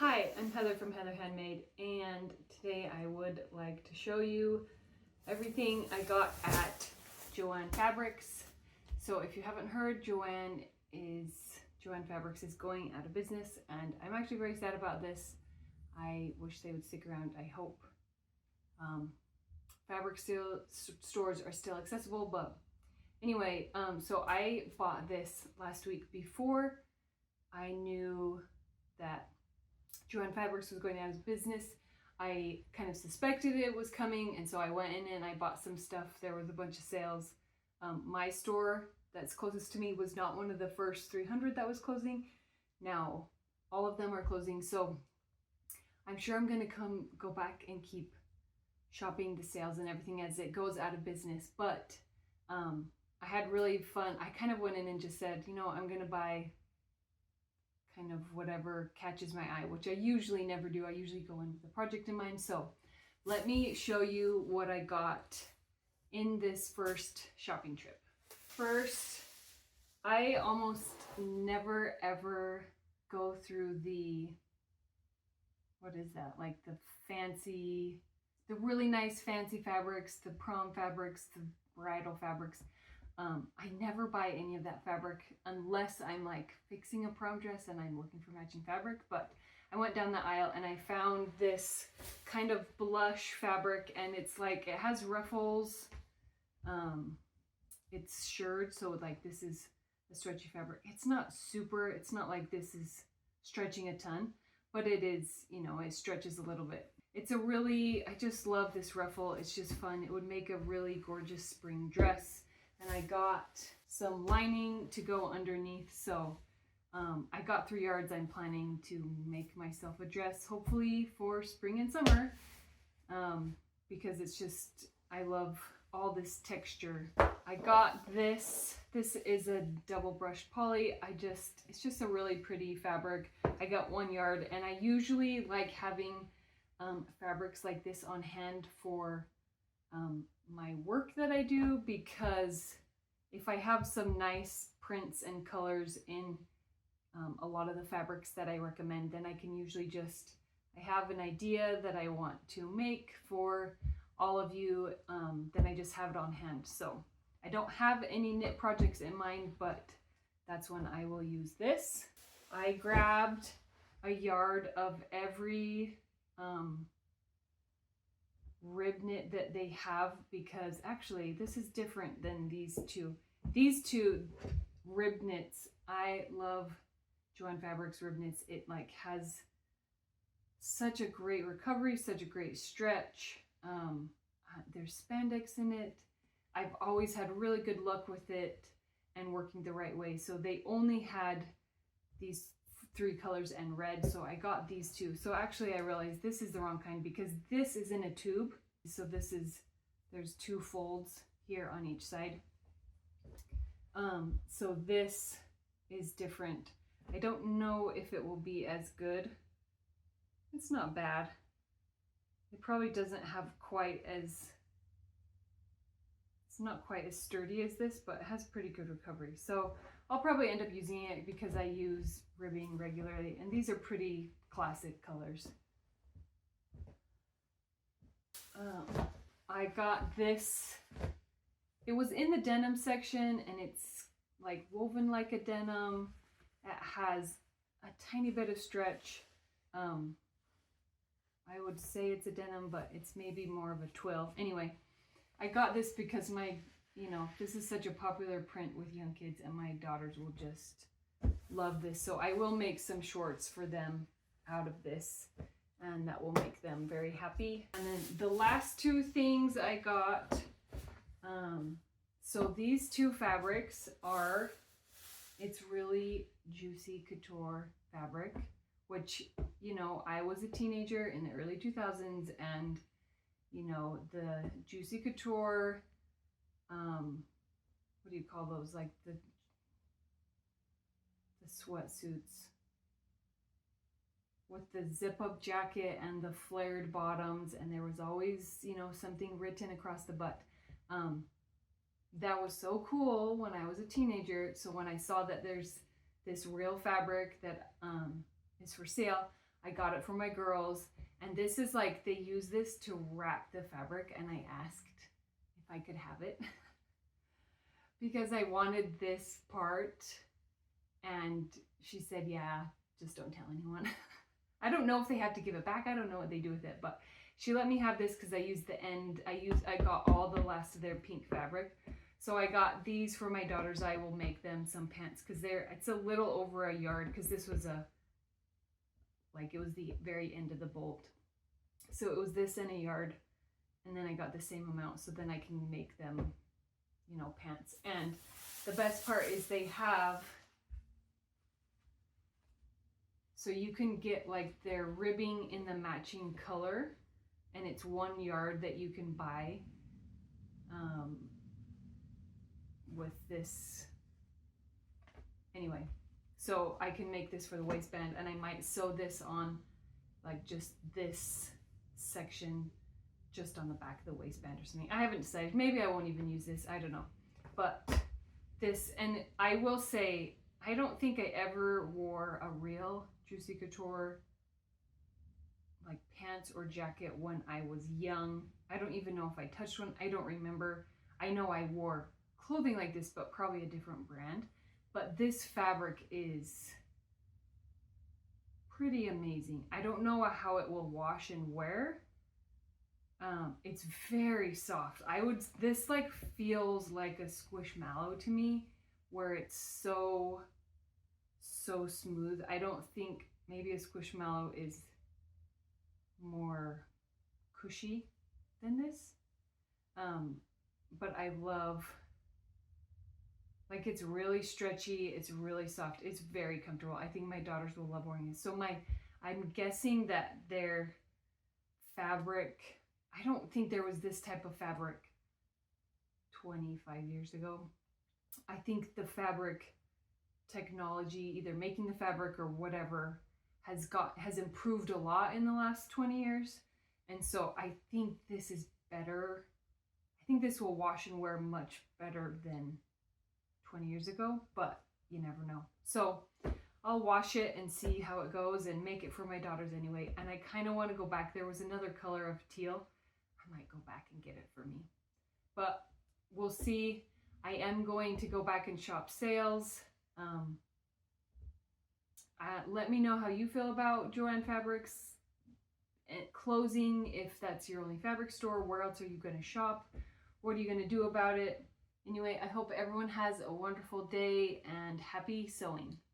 Hi, I'm Heather from Heather Handmade, and today I would like to show you everything I got at Joann Fabrics. So if you haven't heard, Joann Fabrics is going out of business, and I'm actually very sad about this. I wish they would stick around. I hope fabric stores are still accessible, but anyway, so I bought this last week before I knew that Joann Fabrics was going out of business. I kind of suspected it was coming, and so I went in and I bought some stuff. There was a bunch of sales. My store that's closest to me was not one of the first 300 that was closing. Now all of them are closing, so I'm sure I'm gonna go back and keep shopping the sales and everything as it goes out of business. But I had really fun. I kind of went in and just said, you know, I'm gonna buy kind of whatever catches my eye, which I usually never do. I usually go in with a project in mind. So let me show you what I got in this first shopping trip. First, I almost never ever go through the, what is that? Like the really nice fancy fabrics, the prom fabrics, the bridal fabrics. I never buy any of that fabric unless I'm like fixing a prom dress and I'm looking for matching fabric. But I went down the aisle and I found this kind of blush fabric, and it's like, it has ruffles. It's shirred, so like this is a stretchy fabric. It's not like this is stretching a ton, but it is, you know, it stretches a little bit. It's a really, I just love this ruffle. It's just fun. It would make a really gorgeous spring dress. And I got some lining to go underneath. So I got 3 yards. I'm planning to make myself a dress, hopefully for spring and summer, because it's just, I love all this texture. I got this. This is a double brushed poly. It's just a really pretty fabric. I got 1 yard, and I usually like having fabrics like this on hand for my work that I do, because if I have some nice prints and colors in a lot of the fabrics that I recommend, then I can usually I have an idea that I want to make for all of you, then I just have it on hand. So I don't have any knit projects in mind, but that's when I will use this. I grabbed a yard of every rib knit that they have, because actually this is different than these two. These two rib knits, I love Joann Fabrics rib knits. It like has such a great recovery, such a great stretch. There's spandex in it. I've always had really good luck with it and working the right way. So they only had these 3 colors and red, so I got these 2. So actually I realized this is the wrong kind, because this is in a tube. So there's 2 folds here on each side. So this is different. I don't know if it will be as good. It's not bad. It probably doesn't have it's not quite as sturdy as this, but it has pretty good recovery. So I'll probably end up using it because I use ribbing regularly, and these are pretty classic colors. I got this. It was in the denim section, and it's like woven like a denim. It has a tiny bit of stretch. I would say it's a denim, but it's maybe more of a twill. Anyway, I got this because this is such a popular print with young kids, and my daughters will just love this. So I will make some shorts for them out of this, and that will make them very happy. And then the last 2 things I got, so these 2 fabrics are, it's really juicy couture fabric, which, you know, I was a teenager in the early 2000s, and you know, the juicy couture, what do you call those? Like the sweatsuits with the zip up jacket and the flared bottoms, and there was always, you know, something written across the butt. That was so cool when I was a teenager. So when I saw that there's this real fabric that is for sale, I got it for my girls. And this is like, they use this to wrap the fabric, and I asked if I could have it because I wanted this part, and she said, yeah, just don't tell anyone. I don't know if they have to give it back. I don't know what they do with it, but she let me have this because I used the end. I got all the last of their pink fabric. So I got these for my daughters. I will make them some pants because it's a little over a yard, because this was it was the very end of the bolt. So it was this and a yard, and then I got the same amount, so then I can make them, you know, pants. And the best part is they have, so you can get like their ribbing in the matching color, and it's 1 yard that you can buy with this. Anyway, so I can make this for the waistband, and I might sew this on like just this section just on the back of the waistband or something. I haven't decided. Maybe I won't even use this. I don't know. But this, and I will say, I don't think I ever wore a real Juicy Couture like pants or jacket when I was young. I don't even know if I touched one. I don't remember. I know I wore clothing like this, but probably a different brand. But this fabric is pretty amazing. I don't know how it will wash and wear. It's very soft. This like feels like a squishmallow to me, where it's so smooth. I don't think, maybe a squishmallow is more cushy than this. But I love, like, it's really stretchy, it's really soft, it's very comfortable. I think my daughters will love wearing this. So I'm guessing that their fabric, I don't think there was this type of fabric 25 years ago. I think the fabric technology, either making the fabric or whatever, has improved a lot in the last 20 years. And so I think this is better. I think this will wash and wear much better than 20 years ago, but you never know. So I'll wash it and see how it goes and make it for my daughters anyway. And I kind of want to go back. There was another color of teal. I might go back and get it for me, but we'll see. I am going to go back and shop sales. Let me know how you feel about Joann Fabrics closing. If that's your only fabric store, where else are you going to shop? What are you going to do about it? Anyway, I hope everyone has a wonderful day and happy sewing.